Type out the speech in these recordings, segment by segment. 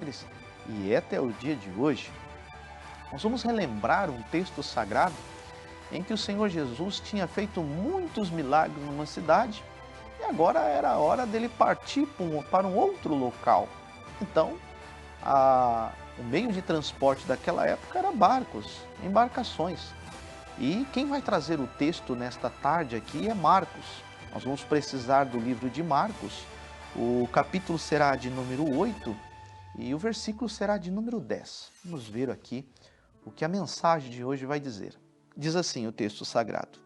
milagres e é até o dia de hoje. Nós vamos relembrar um texto sagrado em que o Senhor Jesus tinha feito muitos milagres numa cidade e agora era a hora dele partir para um outro local. Então, o meio de transporte daquela época era barcos, embarcações. E quem vai trazer o texto nesta tarde aqui é Marcos. Nós vamos precisar do livro de Marcos. O capítulo será de número 8 e o versículo será de número 10. Vamos ver aqui o que a mensagem de hoje vai dizer. Diz assim o texto sagrado: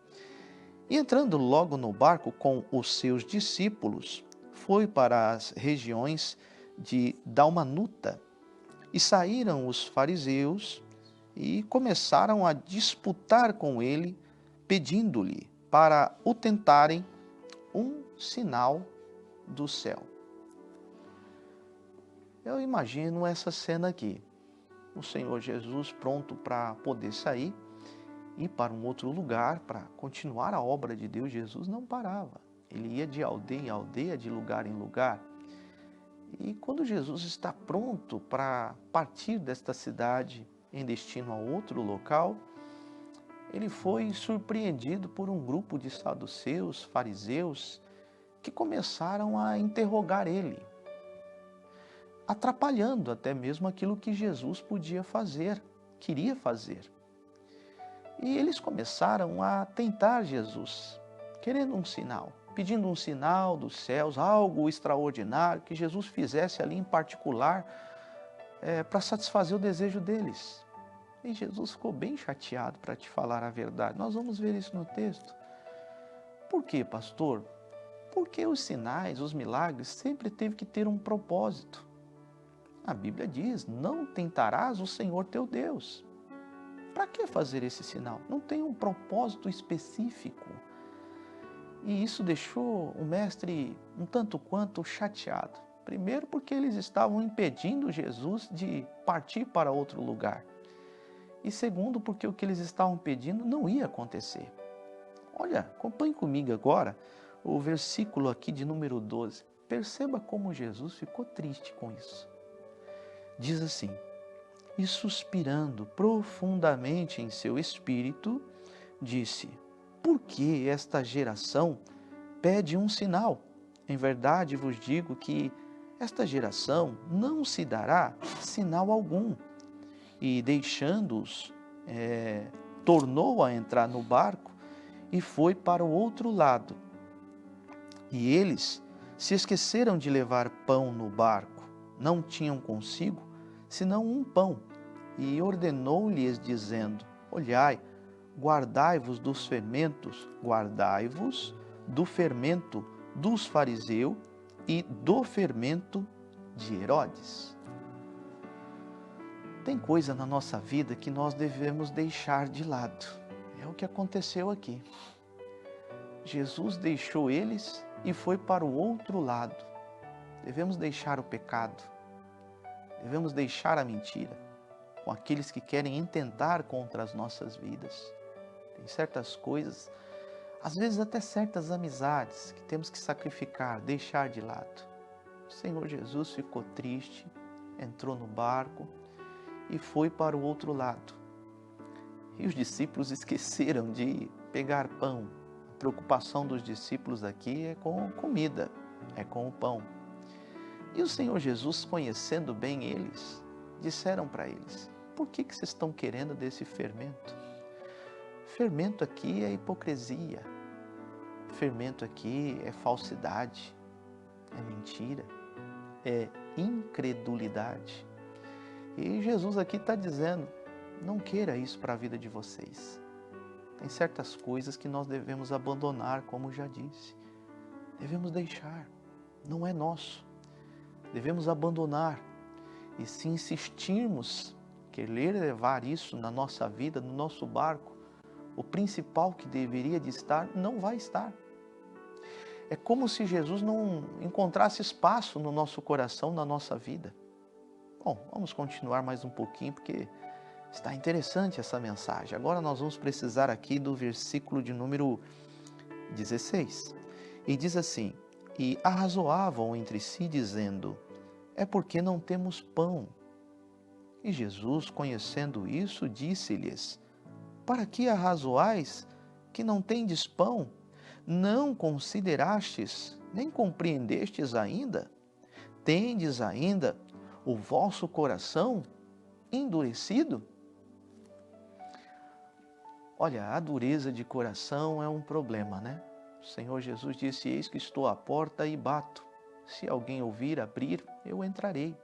E entrando logo no barco com os seus discípulos, foi para as regiões de Dalmanuta. E saíram os fariseus e começaram a disputar com ele, pedindo-lhe para o tentarem um sinal do céu. Eu imagino essa cena aqui. O Senhor Jesus pronto para poder sair e ir para um outro lugar para continuar a obra de Deus. Jesus não parava. Ele ia de aldeia em aldeia, de lugar em lugar. E quando Jesus está pronto para partir desta cidade em destino a outro local, ele foi surpreendido por um grupo de saduceus, fariseus, que começaram a interrogar ele, atrapalhando até mesmo aquilo que Jesus podia fazer, queria fazer. E eles começaram a tentar Jesus, querendo um sinal, pedindo um sinal dos céus, algo extraordinário que Jesus fizesse ali em particular para satisfazer o desejo deles. E Jesus ficou bem chateado, para te falar a verdade. Nós vamos ver isso no texto. Por quê, pastor? Porque os sinais, os milagres, sempre teve que ter um propósito. A Bíblia diz, não tentarás o Senhor teu Deus. Para que fazer esse sinal? Não tem um propósito específico. E isso deixou o mestre um tanto quanto chateado. Primeiro porque eles estavam impedindo Jesus de partir para outro lugar. E segundo porque o que eles estavam pedindo não ia acontecer. Olha, acompanhe comigo agora o versículo aqui de número 12. Perceba como Jesus ficou triste com isso. Diz assim: E suspirando profundamente em seu espírito, disse: Por que esta geração pede um sinal? Em verdade vos digo que esta geração não se dará sinal algum. E deixando-os, tornou a entrar no barco e foi para o outro lado. E eles se esqueceram de levar pão no barco. Não tinham consigo senão um pão. E ordenou-lhes dizendo: Olhai, guardai-vos dos fermentos, guardai-vos do fermento dos fariseus e do fermento de Herodes. Tem coisa na nossa vida que nós devemos deixar de lado. É o que aconteceu aqui. Jesus deixou eles e foi para o outro lado. Devemos deixar o pecado. Devemos deixar a mentira com aqueles que querem intentar contra as nossas vidas. Tem certas coisas, às vezes até certas amizades, que temos que sacrificar, deixar de lado. O Senhor Jesus ficou triste, entrou no barco e foi para o outro lado. E os discípulos esqueceram de pegar pão. A preocupação dos discípulos aqui é com comida, é com o pão. E o Senhor Jesus, conhecendo bem eles, disseram para eles: Por que vocês estão querendo desse fermento? Fermento aqui é hipocrisia. Fermento aqui é falsidade, é mentira, é incredulidade. E Jesus aqui está dizendo: não queira isso para a vida de vocês. Tem certas coisas que nós devemos abandonar, como já disse. Devemos deixar, não é nosso. Devemos abandonar. E se insistirmos querer levar isso na nossa vida, no nosso barco, o principal que deveria de estar, não vai estar. É como se Jesus não encontrasse espaço no nosso coração, na nossa vida. Bom, vamos continuar mais um pouquinho, porque está interessante essa mensagem. Agora nós vamos precisar aqui do versículo de número 16. E diz assim: E arrazoavam entre si, dizendo: é porque não temos pão. E Jesus, conhecendo isso, disse-lhes: Para que arrazoais que não tendes pão? Não considerastes, nem compreendestes ainda? Tendes ainda o vosso coração endurecido? Olha, a dureza de coração é um problema, né? O Senhor Jesus disse: Eis que estou à porta e bato. Se alguém ouvir abrir, eu entrarei.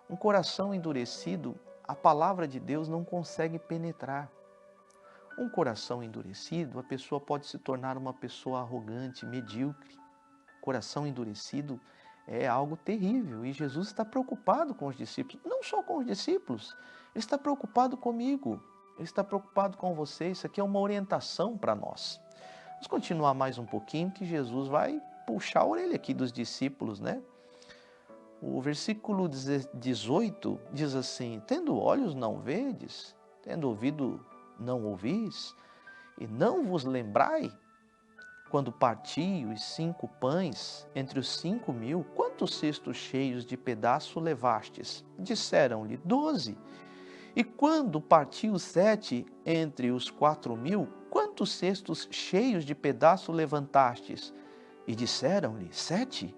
Um coração endurecido, a palavra de Deus não consegue penetrar. Um coração endurecido, a pessoa pode se tornar uma pessoa arrogante, medíocre. Coração endurecido é algo terrível e Jesus está preocupado com os discípulos, não só com os discípulos, Ele está preocupado comigo, Ele está preocupado com você. Isso aqui é uma orientação para nós. Vamos continuar mais um pouquinho que Jesus vai puxar a orelha aqui dos discípulos, né? O versículo 18 diz assim: Tendo olhos não vedes, tendo ouvido não ouvis, e não vos lembrai, quando parti os 5 pães entre os 5.000, quantos cestos cheios de pedaço levastes? Disseram-lhe: 12. E quando parti os 7 entre os 4.000, quantos cestos cheios de pedaço levantastes? E disseram-lhe: 7.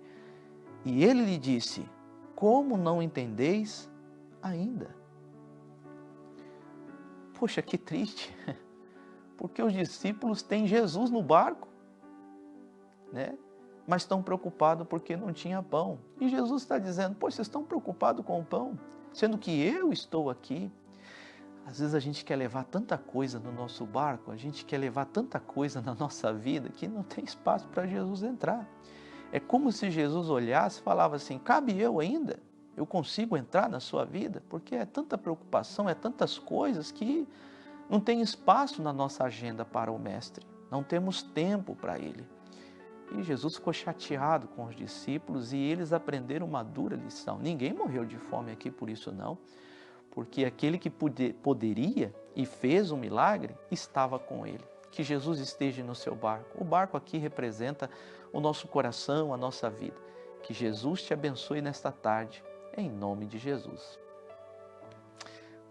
E ele lhe disse: Como não entendeis ainda? Poxa, que triste, porque os discípulos têm Jesus no barco, né? Mas estão preocupados porque não tinha pão. E Jesus está dizendo: Poxa, vocês estão preocupados com o pão, sendo que eu estou aqui. Às vezes a gente quer levar tanta coisa no nosso barco, a gente quer levar tanta coisa na nossa vida que não tem espaço para Jesus entrar. É como se Jesus olhasse e falava assim: cabe eu ainda? Eu consigo entrar na sua vida? Porque é tanta preocupação, é tantas coisas que não tem espaço na nossa agenda para o Mestre. Não temos tempo para Ele. E Jesus ficou chateado com os discípulos e eles aprenderam uma dura lição. Ninguém morreu de fome aqui por isso não, porque aquele que poderia e fez um milagre estava com ele. Que Jesus esteja no seu barco. O barco aqui representa o nosso coração, a nossa vida. Que Jesus te abençoe nesta tarde, em nome de Jesus.